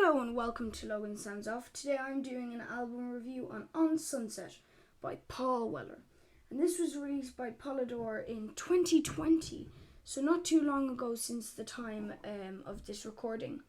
Hello and welcome to Logan Sounds Off. Today I'm doing an album review on Sunset by Paul Weller. And this was released by Polydor in 2020, so not too long ago since the time of this recording.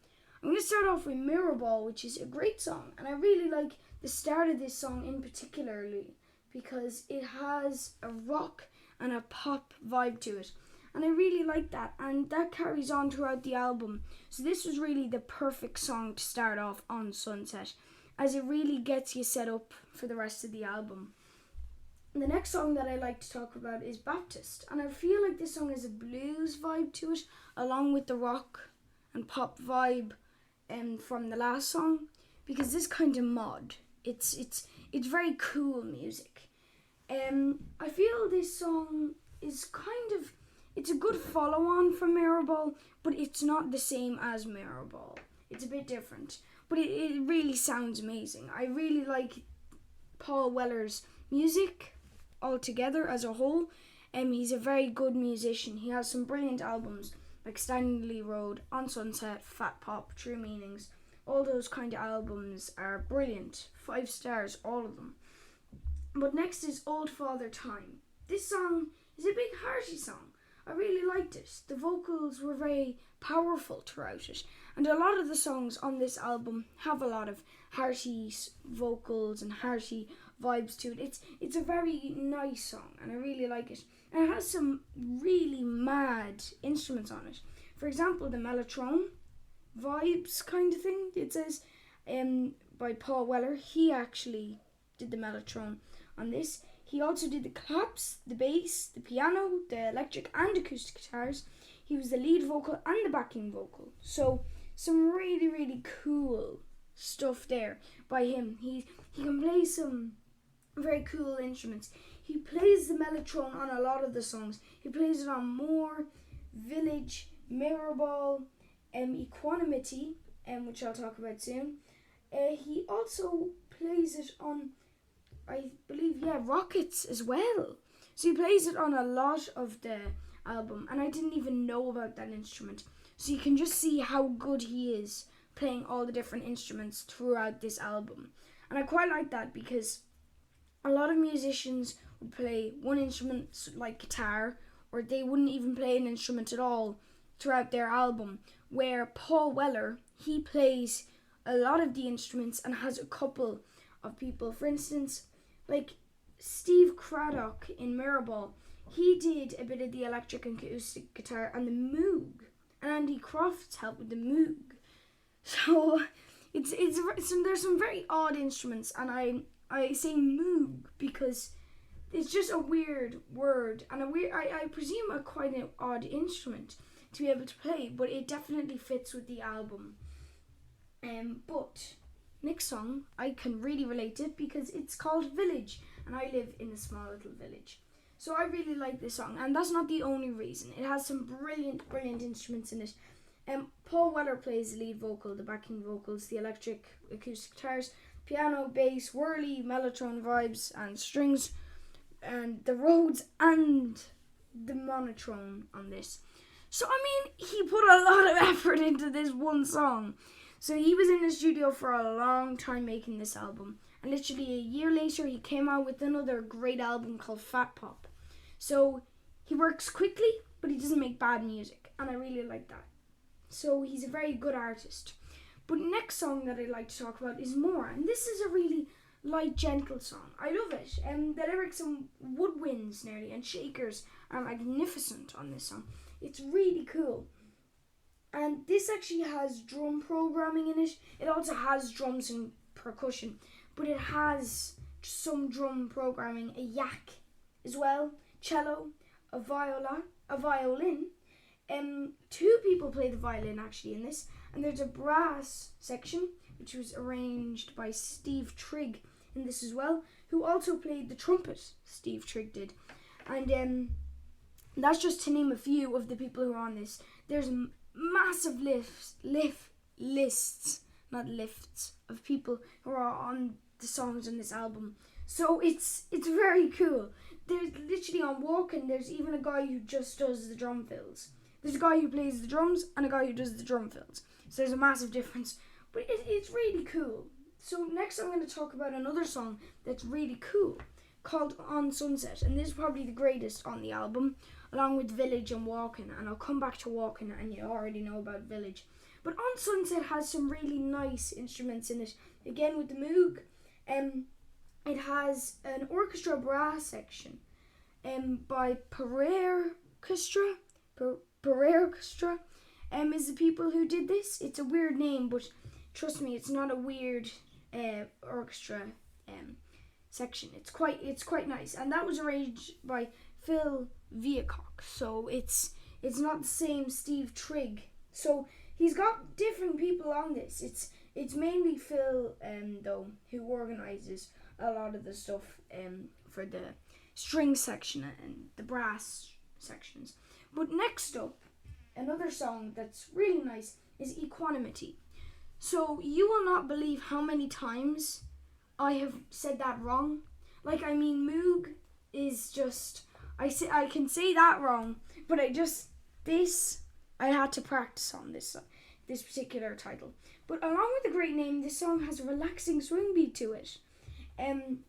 I'm going to start off with Mirrorball, which is a great song, and I really like the start of this song in particularly because it has a rock and a pop vibe to it. And I really like that, and that carries on throughout the album. So this was really the perfect song to start off on Sunset, as it really gets you set up for the rest of the album. And the next song that I like to talk about is Baptist, and I feel like this song has a blues vibe to it, along with the rock and pop vibe from the last song, because this kind of mod, it's very cool music. I feel this song is it's a good follow-on from Mirrorball, but it's not the same as Mirrorball. It's a bit different, but it really sounds amazing. I really like Paul Weller's music altogether as a whole. He's a very good musician. He has some brilliant albums like Stanley Road, On Sunset, Fat Pop, True Meanings. All those kind of albums are brilliant. 5 stars, all of them. But next is Old Father Time. This song is a big hearty song. I really liked it. The vocals were very powerful throughout it. And a lot of the songs on this album have a lot of hearty vocals and hearty vibes to it. It's a very nice song and I really like it. And it has some really mad instruments on it. For example, the Mellotron vibes kind of thing. It says by Paul Weller. He actually did the Mellotron on this. He also did the claps, the bass, the piano, the electric and acoustic guitars. He was the lead vocal and the backing vocal. So some really, really cool stuff there by him. He can play some very cool instruments. He plays the Mellotron on a lot of the songs. He plays it on More, Village, Mirrorball, Equanimity, which I'll talk about soon. He also plays it on, I believe, Rockets as well. So he plays it on a lot of the album, and I didn't even know about that instrument. So you can just see how good he is playing all the different instruments throughout this album. And I quite like that because a lot of musicians would play one instrument like guitar, or they wouldn't even play an instrument at all throughout their album, where Paul Weller, he plays a lot of the instruments and has a couple of people. For instance, like Steve Craddock in Mirrorball, he did a bit of the electric and acoustic guitar and the Moog, and Andy Crofts helped with the Moog. So there's some very odd instruments, and I say Moog because it's just a weird word, and I presume a quite an odd instrument to be able to play, but it definitely fits with the album. But next song, I can really relate to it because it's called Village, and I live in a small little village. So I really like this song, and that's not the only reason. It has some brilliant instruments in it. Paul Weller plays the lead vocal, the backing vocals, the electric, acoustic guitars, piano, bass, whirly, Mellotron vibes, and strings, and the Rhodes and the monotone on this. So, I mean, he put a lot of effort into this one song. So he was in the studio for a long time making this album, and literally a year later he came out with another great album called Fat Pop. So he works quickly, but he doesn't make bad music, and I really like that. So he's a very good artist. But next song that I'd like to talk about is More, and this is a really light, gentle song. I love it. The lyrics and woodwinds nearly and shakers are magnificent on this song. It's really cool. And this actually has drum programming in it. It also has drums and percussion, but it has some drum programming, a yak as well, cello, a violin. 2 people play the violin actually in this, and there's a brass section which was arranged by Steve Trigg in this as well, who also played the trumpet. Steve Trigg did, and that's just to name a few of the people who are on this. There's massive lists of people who are on the songs in this album. So it's very cool. There's literally on Walking, there's even a guy who just does the drum fills. There's a guy who plays the drums and a guy who does the drum fills. So there's a massive difference but it's really cool. So next I'm going to talk about another song that's really cool called On Sunset, and this is probably the greatest on the album, along with Village and Walkin', and I'll come back to Walkin', and you already know about Village. But On Sunset has some really nice instruments in it, again with the Moog. It has an orchestra brass section by Pereira Orchestra. Is the people who did this. It's a weird name, but trust me, it's not a weird orchestra section. It's quite nice, and that was arranged by Phil Viacock. So it's not the same Steve Trigg. So he's got different people on this. It's mainly Phil though who organizes a lot of the stuff for the string section and the brass sections. But next up, another song that's really nice is Equanimity. So you will not believe how many times I have said that wrong. Moog is just, I can say that wrong, but I had to practice on this particular title. But along with the great name, this song has a relaxing swing beat to it. And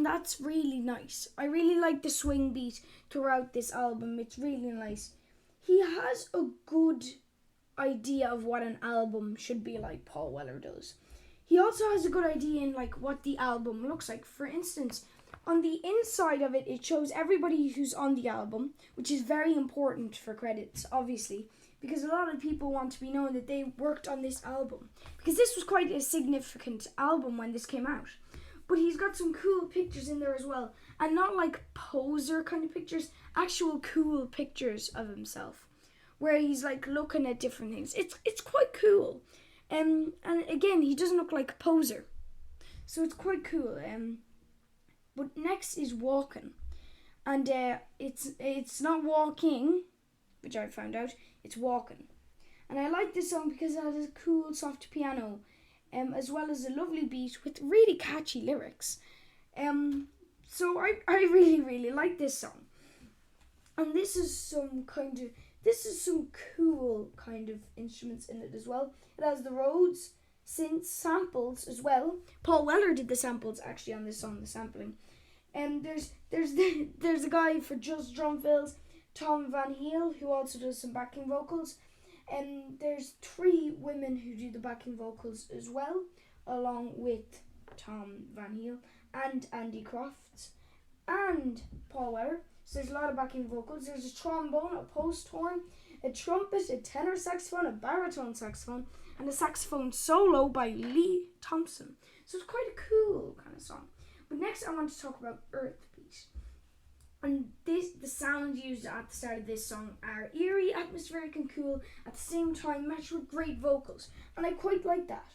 that's really nice. I really like the swing beat throughout this album. It's really nice. He has a good idea of what an album should be like, Paul Weller does. He also has a good idea in what the album looks like. For instance, on the inside of it, it shows everybody who's on the album, which is very important for credits, obviously, because a lot of people want to be known that they worked on this album, because this was quite a significant album when this came out. But he's got some cool pictures in there as well, and not poser kind of pictures, actual cool pictures of himself, where he's looking at different things. It's quite cool, and again, he doesn't look like a poser, so it's quite cool. But next is Walkin', and it's not walking, which I found out. It's Walkin', and I like this song because it has a cool soft piano, as well as a lovely beat with really catchy lyrics. So I really, really like this song. And this is some cool kind of instruments in it as well. It has the Rhodes, synths, samples as well. Paul Weller did the samples actually on this song, the sampling. There's a guy for just drum fills, Tom Van Heel, who also does some backing vocals. And there's 3 women who do the backing vocals as well, along with Tom Van Heel and Andy Crofts and Paul Weller. So there's a lot of backing vocals. There's a trombone, a post horn, a trumpet, a tenor saxophone, a baritone saxophone, and a saxophone solo by Lee Thompson. So it's quite a cool kind of song. But next I want to talk about Earth Beat. And the sounds used at the start of this song are eerie, atmospheric and cool, at the same time matched with great vocals. And I quite like that.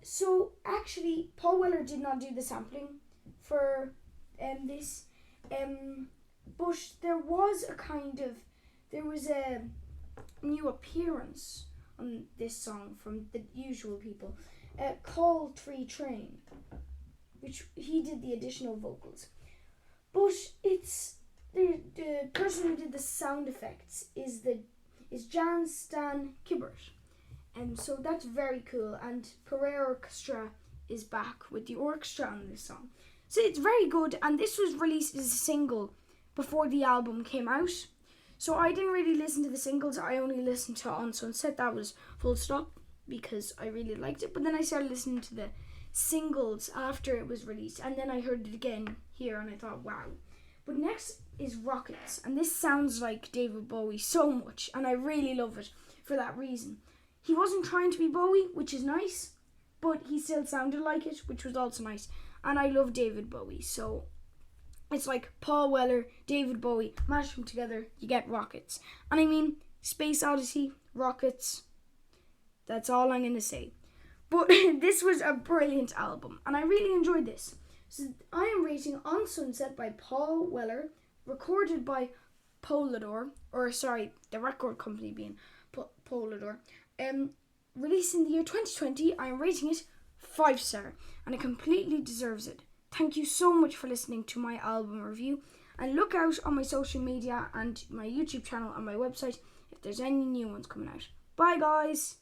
So actually, Paul Weller did not do the sampling for this. But there was a new appearance on this song from the usual people. Call Tree Train, which he did the additional vocals. But it's the person who did the sound effects is Jan Stan Kibbert, and so that's very cool. And Pereira Orchestra is back with the orchestra on this song, so it's very good. And this was released as a single before the album came out, so I didn't really listen to the singles. I only listened to On Sunset. That was full stop because I really liked it. But then I started listening to the singles after it was released, and then I heard it again here and I thought, wow. But next is Rockets, and this sounds like David Bowie so much, and I really love it for that reason. He wasn't trying to be Bowie, which is nice, but he still sounded like it, which was also nice. And I love David Bowie, so it's like Paul Weller, David Bowie, mash them together, you get Rockets. And I mean, Space Odyssey, Rockets, that's all I'm going to say. But this was a brilliant album, and I really enjoyed this. So I am rating On Sunset by Paul Weller, recorded by Polydor, the record company being Polydor, released in the year 2020. I am rating it 5-star, and it completely deserves it. Thank you so much for listening to my album review, and look out on my social media and my YouTube channel and my website if there's any new ones coming out. Bye guys!